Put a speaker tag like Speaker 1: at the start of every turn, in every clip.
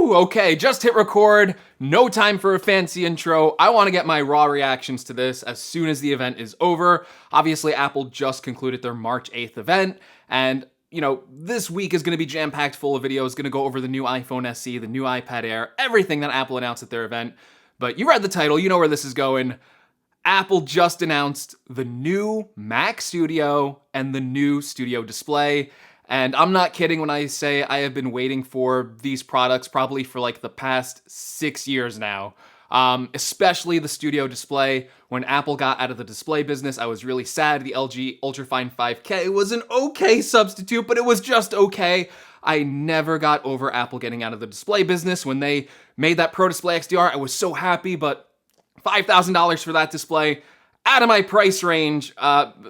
Speaker 1: Whew, okay, just hit record. No time for a fancy intro. I want to get my raw reactions to this as soon as the event is over. Obviously, Apple just concluded their March 8th event, and this week is going to be jam-packed full of videos, going to go over the new iPhone SE, the new iPad Air, everything that Apple announced at their event. But you read the title, you know where this is going. Apple just announced the new Mac Studio and the new Studio Display. And I'm not kidding when I say I have been waiting for these products probably for like the past 6 years now. Especially the Studio Display. When Apple got out of the display business, I was really sad. The LG Ultrafine 5K was an okay substitute, but it was just okay. I never got over Apple getting out of the display business. When they made that Pro Display XDR, I was so happy, but $5,000 for that display, out of my price range.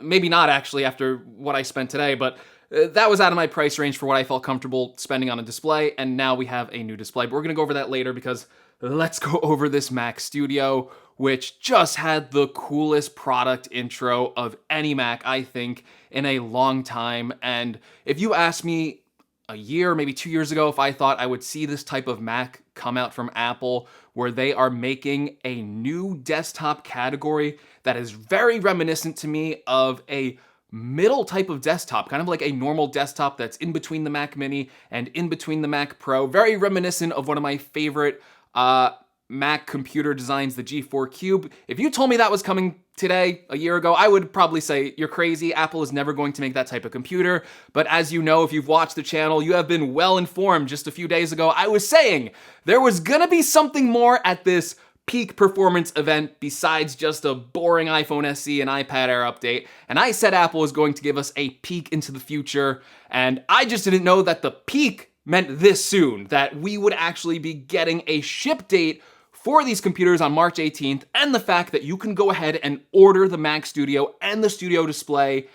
Speaker 1: Maybe not actually after what I spent today, but that was out of my price range for what I felt comfortable spending on a display, and now we have a new display. But we're going to go over that later because let's go over this Mac Studio, which just had the coolest product intro of any Mac, I think, in a long time. And if you asked me a year, maybe 2 years ago, if I thought I would see this type of Mac come out from Apple, where they are making a new desktop category that is very reminiscent to me of a middle type of desktop, kind of like a normal desktop that's in between the Mac Mini and in between the Mac Pro, very reminiscent of one of my favorite Mac computer designs, the G4 Cube. If you told me that was coming today, a year ago, I would probably say you're crazy. Apple is never going to make that type of computer. But as you know, if you've watched the channel, you have been well informed. Just a few days ago, I was saying there was gonna be something more at this peak performance event besides just a boring iPhone SE and iPad Air update. And I said Apple was going to give us a peek into the future. And I just didn't know that the peak meant this soon, that we would actually be getting a ship date for these computers on March 18th, and the fact that you can go ahead and order the Mac Studio and the Studio Display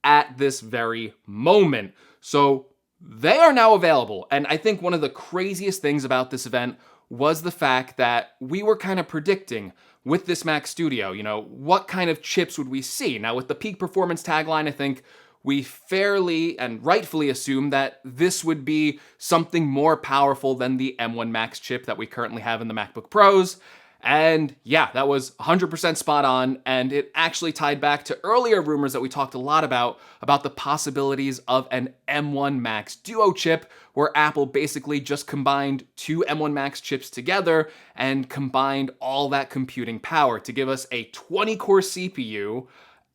Speaker 1: at this very moment. So they are now available. And I think one of the craziest things about this event was the fact that we were kind of predicting with this Mac Studio, what kind of chips would we see? Now, with the peak performance tagline, I think we fairly and rightfully assume that this would be something more powerful than the M1 Max chip that we currently have in the MacBook Pros. And yeah, that was 100% spot on, and it actually tied back to earlier rumors that we talked a lot about the possibilities of an M1 Max Duo chip, where Apple basically just combined two M1 Max chips together and combined all that computing power to give us a 20-core CPU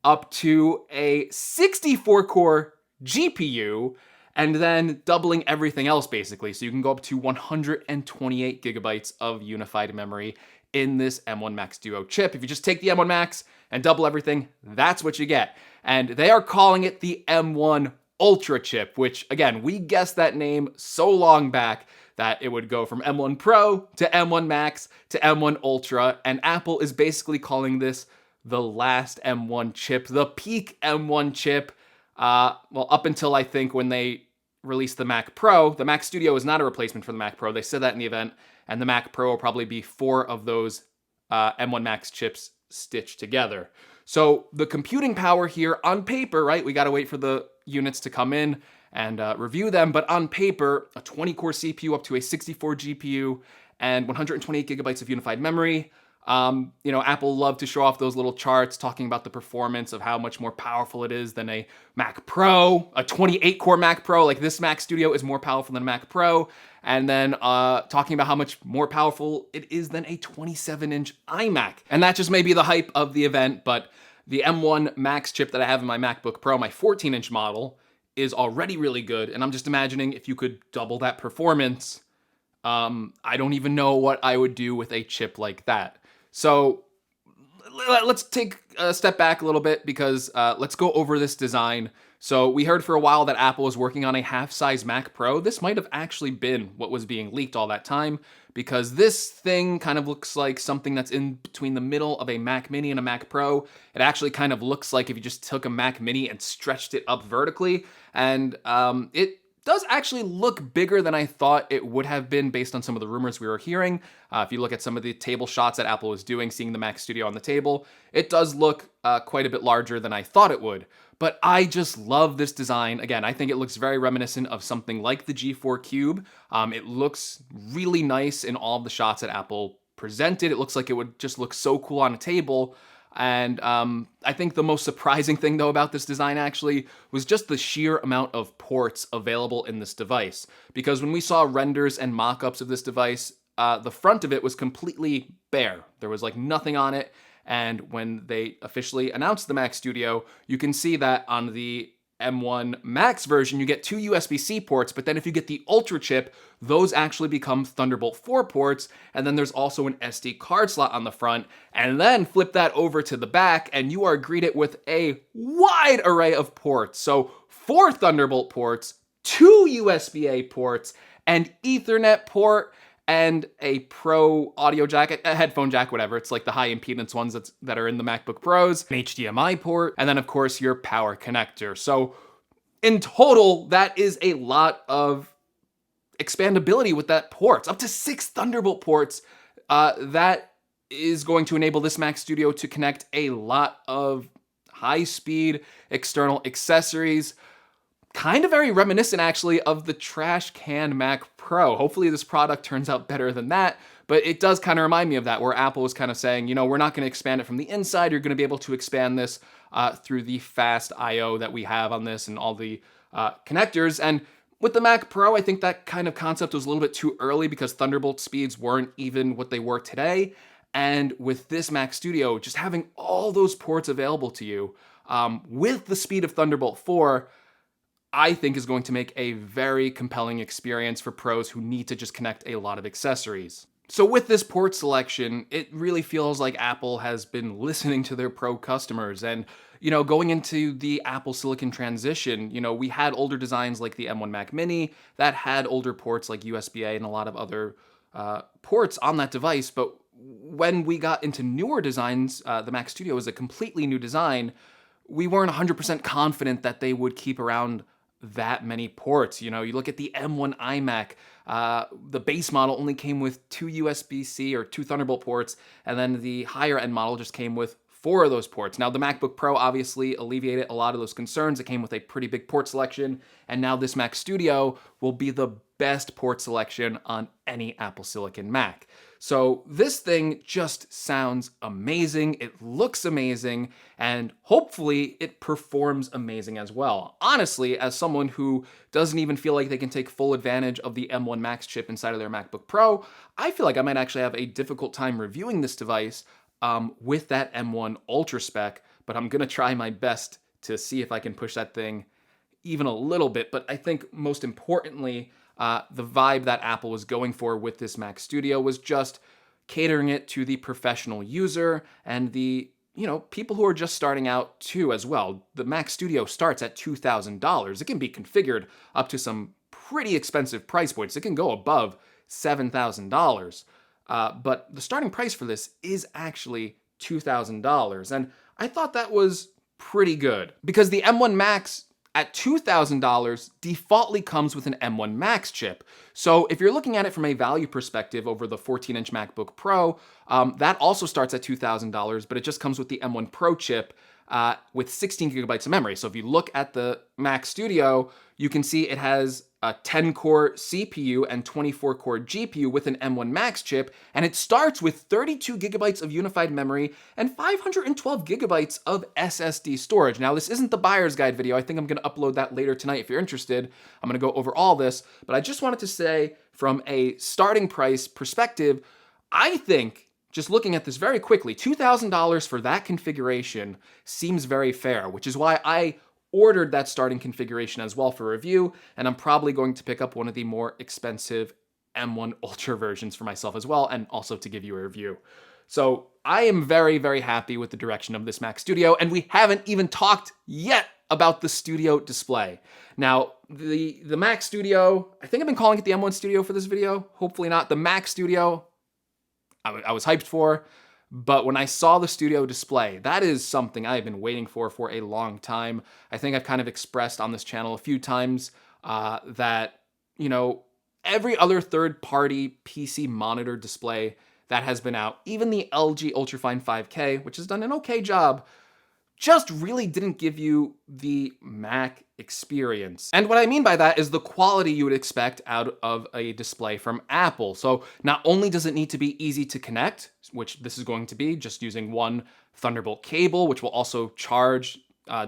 Speaker 1: up to a 64-core GPU, and then doubling everything else basically. So you can go up to 128 gigabytes of unified memory in this M1 Max Duo chip. If you just take the M1 Max and double everything, that's what you get. And they are calling it the M1 Ultra chip, which again, we guessed that name so long back that it would go from M1 Pro to M1 Max to M1 Ultra, and Apple is basically calling this the last M1 chip, the peak M1 chip. Well, up until I think when they released the Mac Pro. The Mac Studio is not a replacement for the Mac Pro. They said that in the event, and the Mac Pro will probably be 4 of those M1 Max chips stitched together. So the computing power here on paper, right? We got to wait for the units to come in and review them. But on paper, a 20-core CPU up to a 64 GPU and 128 gigabytes of unified memory. Apple loved to show off those little charts talking about the performance of how much more powerful it is than a Mac Pro, a 28-core Mac Pro. Like, this Mac Studio is more powerful than a Mac Pro. And then talking about how much more powerful it is than a 27-inch iMac. And that just may be the hype of the event, but the M1 Max chip that I have in my MacBook Pro, my 14-inch model, is already really good. And I'm just imagining if you could double that performance, I don't even know what I would do with a chip like that. So let's take a step back a little bit because let's go over this design. So we heard for a while that Apple was working on a half-size Mac Pro. This might have actually been what was being leaked all that time, because this thing kind of looks like something that's in between the middle of a Mac Mini and a Mac Pro. It actually kind of looks like if you just took a Mac Mini and stretched it up vertically, and it does actually look bigger than I thought it would have been based on some of the rumors we were hearing. If you look at some of the table shots that Apple was doing, seeing the Mac Studio on the table, it does look quite a bit larger than I thought it would. but I just love this design. Again, I think it looks very reminiscent of something like the G4 Cube. It looks really nice in all of the shots that Apple presented. It looks like it would just look so cool on a table. And I think the most surprising thing, though, about this design actually was just the sheer amount of ports available in this device. Because when we saw renders and mock-ups of this device, the front of it was completely bare. There was like nothing on it. And when they officially announced the Mac Studio, you can see that on the M1 Max version, you get 2 USB-C ports, but then if you get the Ultra chip, those actually become Thunderbolt 4 ports, and then there's also an SD card slot on the front, and then flip that over to the back, and you are greeted with a wide array of ports. So 4 Thunderbolt ports, 2 USB-A ports, an Ethernet port, and a Pro audio jack, a headphone jack, whatever. It's like the high impedance ones that are in the MacBook Pros, an HDMI port, and then of course your power connector. So in total, that is a lot of expandability with that ports, up to 6 Thunderbolt ports. That is going to enable this Mac Studio to connect a lot of high-speed external accessories. Kind of very reminiscent, actually, of the trash can Mac Pro. Hopefully this product turns out better than that, but it does kind of remind me of that, where Apple was kind of saying, you know, we're not going to expand it from the inside. You're going to be able to expand this through the fast I/O that we have on this and all the connectors. And with the Mac Pro, I think that kind of concept was a little bit too early because Thunderbolt speeds weren't even what they were today. And with this Mac Studio, just having all those ports available to you with the speed of Thunderbolt 4, I think is going to make a very compelling experience for pros who need to just connect a lot of accessories. So with this port selection, it really feels like Apple has been listening to their pro customers. And, you know, going into the Apple Silicon transition, you know, we had older designs like the M1 Mac Mini that had older ports like USB-A and a lot of other ports on that device. But when we got into newer designs, the Mac Studio is a completely new design. We weren't 100% confident that they would keep around that many ports. You know, you look at the M1 iMac, the base model only came with 2 USB-C or 2 Thunderbolt ports, and then the higher end model just came with 4 of those ports. Now the MacBook Pro obviously alleviated a lot of those concerns. It came with a pretty big port selection, and now this Mac Studio will be the best port selection on any Apple Silicon Mac. So this thing just sounds amazing, it looks amazing, and hopefully it performs amazing as well. Honestly, as someone who doesn't even feel like they can take full advantage of the M1 Max chip inside of their MacBook Pro, I feel like I might actually have a difficult time reviewing this device with that M1 Ultra spec, but I'm gonna try my best to see if I can push that thing even a little bit. But I think most importantly, the vibe that Apple was going for with this Mac Studio was just catering it to the professional user and the, you know, people who are just starting out too as well. The Mac Studio starts at $2,000. It can be configured up to some pretty expensive price points. It can go above $7,000. But the starting price for this is actually $2,000. And I thought that was pretty good because the M1 Max at $2,000 defaultly comes with an M1 Max chip. So if you're looking at it from a value perspective over the 14-inch MacBook Pro, that also starts at $2,000, but it just comes with the M1 Pro chip with 16 gigabytes of memory. So if you look at the Mac Studio, you can see it has a 10-core CPU and 24-core GPU with an M1 Max chip, and it starts with 32 gigabytes of unified memory and 512 gigabytes of SSD storage. Now, this isn't the buyer's guide video. I think I'm going to upload that later tonight if you're interested. I'm going to go over all this, but I just wanted to say from a starting price perspective, I think, just looking at this very quickly, $2,000 for that configuration seems very fair, which is why I ordered that starting configuration as well for review, and I'm probably going to pick up one of the more expensive M1 Ultra versions for myself as well, and also to give you a review. So I am very, very happy with the direction of this Mac Studio, and we haven't even talked yet about the Studio display. Now, the Mac Studio, I think I've been calling it the M1 Studio for this video, hopefully not. The Mac Studio, I was hyped for, but when I saw the Studio display, that is something I've been waiting for a long time. I think I've kind of expressed on this channel a few times that, you know, every other third-party PC monitor display that has been out, even the LG Ultrafine 5K, which has done an okay job, just really didn't give you the Mac experience. And what I mean by that is the quality you would expect out of a display from Apple. So not only does it need to be easy to connect, which this is going to be just using one Thunderbolt cable, which will also charge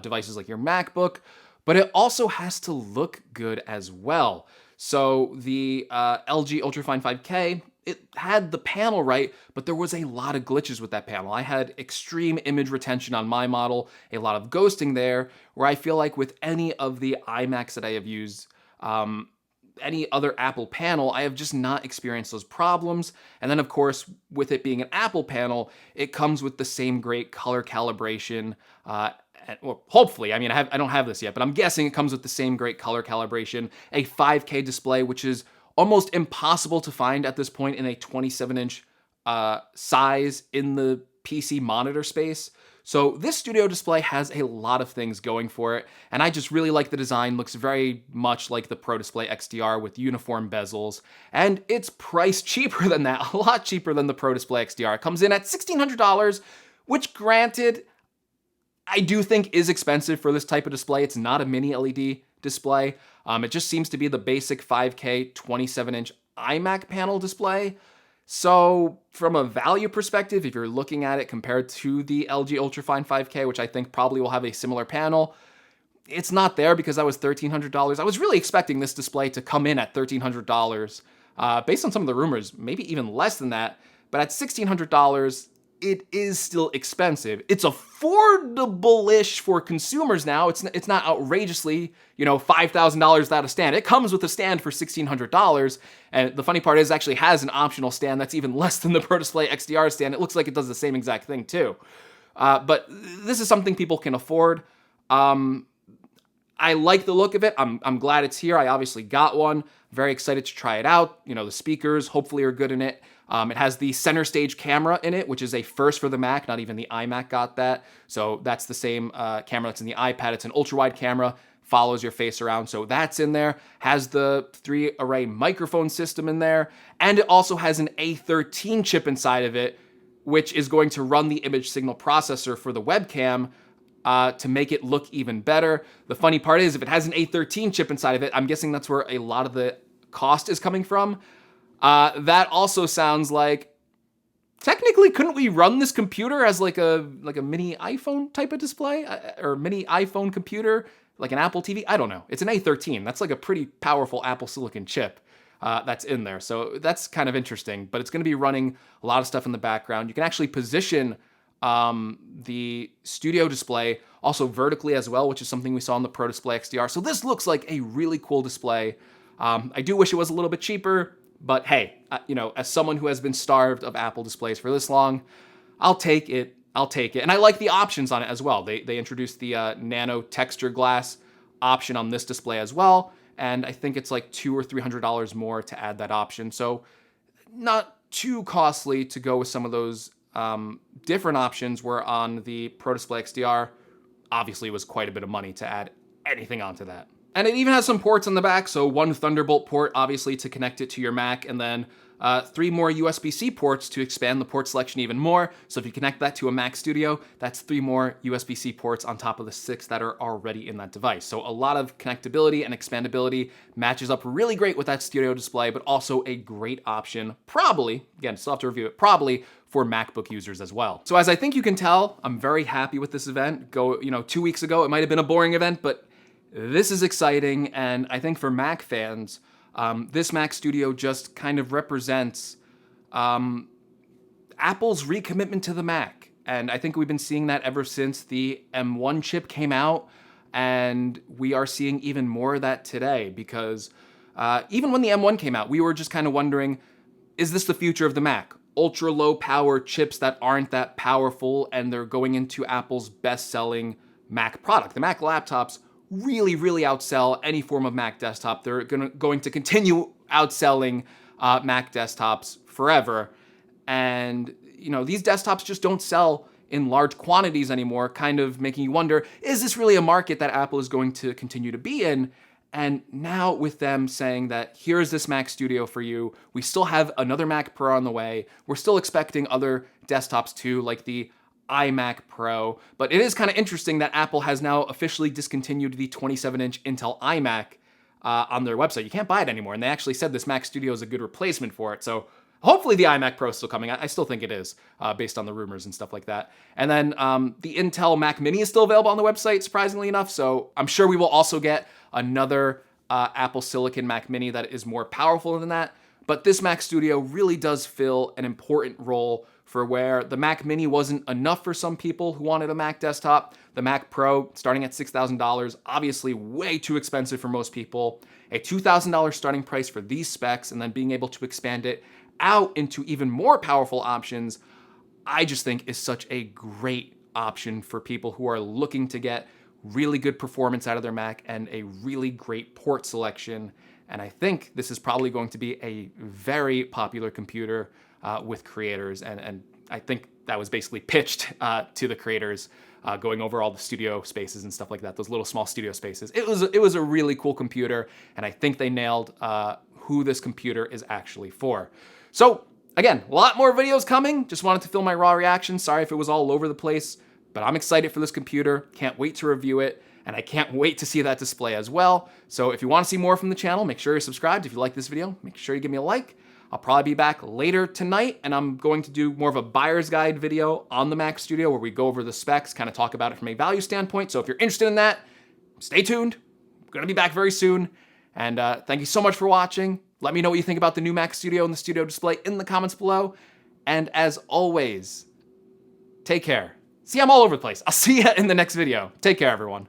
Speaker 1: devices like your MacBook, but it also has to look good as well. So the LG Ultrafine 5K, it had the panel right, but there was a lot of glitches with that panel. I had extreme image retention on my model, a lot of ghosting there, where I feel like with any of the iMacs that I have used, any other Apple panel, I have just not experienced those problems. And then of course, with it being an Apple panel, it comes with the same great color calibration, well, hopefully, I mean, I don't have this yet, but I'm guessing it comes with the same great color calibration, a 5K display, which is almost impossible to find at this point in a 27-inch size in the PC monitor space. So this studio display has a lot of things going for it, and I just really like the design. Looks very much like the Pro Display XDR with uniform bezels, and it's priced cheaper than that, a lot cheaper than the Pro Display XDR. It comes in at $1,600, which granted, I do think is expensive for this type of display. It's not a mini LED display. It just seems to be the basic 5K 27-inch iMac panel display. So from a value perspective, if you're looking at it compared to the LG Ultrafine 5K, which I think probably will have a similar panel, it's not there because that was $1,300. I was really expecting this display to come in at $1,300. Based on some of the rumors, maybe even less than that. But at $1,600, it is still expensive. It's affordable-ish for consumers now. It's not outrageously, $5,000 without a stand. It comes with a stand for $1,600. And the funny part is it actually has an optional stand that's even less than the Pro Display XDR stand. It looks like it does the same exact thing too. But this is something people can afford. I like the look of it. I'm glad it's here. I obviously got one. Very excited to try it out. The speakers hopefully are good in it. It has the center stage camera in it, which is a first for the Mac. Not even the iMac got that. So that's the same camera that's in the iPad. It's an ultra-wide camera, follows your face around. So that's in there. Has the 3-array microphone system in there. And it also has an A13 chip inside of it, which is going to run the image signal processor for the webcam to make it look even better. The funny part is, if it has an A13 chip inside of it, I'm guessing that's where a lot of the cost is coming from. That also sounds like, technically, couldn't we run this computer as like a mini iPhone type of display? Or mini iPhone computer, like an Apple TV? I don't know. It's an A13. That's like a pretty powerful Apple Silicon chip that's in there. So that's kind of interesting. But it's going to be running a lot of stuff in the background. You can actually position the studio display also vertically as well, which is something we saw on the Pro Display XDR. So this looks like a really cool display. I do wish it was a little bit cheaper. But hey, as someone who has been starved of Apple displays for this long, I'll take it. And I like the options on it as well. They introduced the nano texture glass option on this display as well. And I think it's like $200 or $300 more to add that option. So not too costly to go with some of those different options, where on the Pro Display XDR, obviously it was quite a bit of money to add anything onto that. And it even has some ports on the back, so one Thunderbolt port, obviously, to connect it to your Mac, and then 3 more USB-C ports to expand the port selection even more. So if you connect that to a Mac Studio, that's 3 more USB-C ports on top of the 6 that are already in that device. So a lot of connectability and expandability, matches up really great with that studio display, but also a great option, probably, again, still have to review it, probably for MacBook users as well. So as I think you can tell, I'm very happy with this event. 2 weeks ago, it might have been a boring event, but this is exciting, and I think for Mac fans, this Mac Studio just kind of represents Apple's recommitment to the Mac. And I think we've been seeing that ever since the M1 chip came out, and we are seeing even more of that today, because even when the M1 came out, we were just kind of wondering, is this the future of the Mac? Ultra low power chips that aren't that powerful, and they're going into Apple's best-selling Mac product. The Mac laptops really, really outsell any form of Mac desktop. They're going to continue outselling Mac desktops forever. And, these desktops just don't sell in large quantities anymore, kind of making you wonder, is this really a market that Apple is going to continue to be in? And now with them saying that here's this Mac Studio for you, we still have another Mac Pro on the way. We're still expecting other desktops too, like the iMac Pro. But it is kind of interesting that Apple has now officially discontinued the 27-inch Intel iMac on their website. You can't buy it anymore, and they actually said this Mac Studio is a good replacement for it. So hopefully the iMac Pro is still coming. I still think it is, based on the rumors and stuff like that. And then the Intel Mac Mini is still available on the website, surprisingly enough. So I'm sure we will also get another Apple Silicon Mac Mini that is more powerful than that. But this Mac Studio really does fill an important role for where the Mac Mini wasn't enough for some people who wanted a Mac desktop. The Mac Pro, starting at $6,000, obviously way too expensive for most people. A $2,000 starting price for these specs, and then being able to expand it out into even more powerful options, I just think is such a great option for people who are looking to get really good performance out of their Mac and a really great port selection. And I think this is probably going to be a very popular computer with creators. And I think that was basically pitched to the creators, going over all the studio spaces and stuff like that, those little small studio spaces. It was a really cool computer, and I think they nailed who this computer is actually for. So again, a lot more videos coming. Just wanted to film my raw reaction. Sorry if it was all over the place, but I'm excited for this computer. Can't wait to review it. And I can't wait to see that display as well. So if you want to see more from the channel, make sure you're subscribed. If you like this video, make sure you give me a like. I'll probably be back later tonight, and I'm going to do more of a buyer's guide video on the Mac Studio where we go over the specs, kind of talk about it from a value standpoint. So if you're interested in that, stay tuned. I'm going to be back very soon. And thank you so much for watching. Let me know what you think about the new Mac Studio and the Studio display in the comments below. And as always, take care. See, I'm all over the place. I'll see you in the next video. Take care, everyone.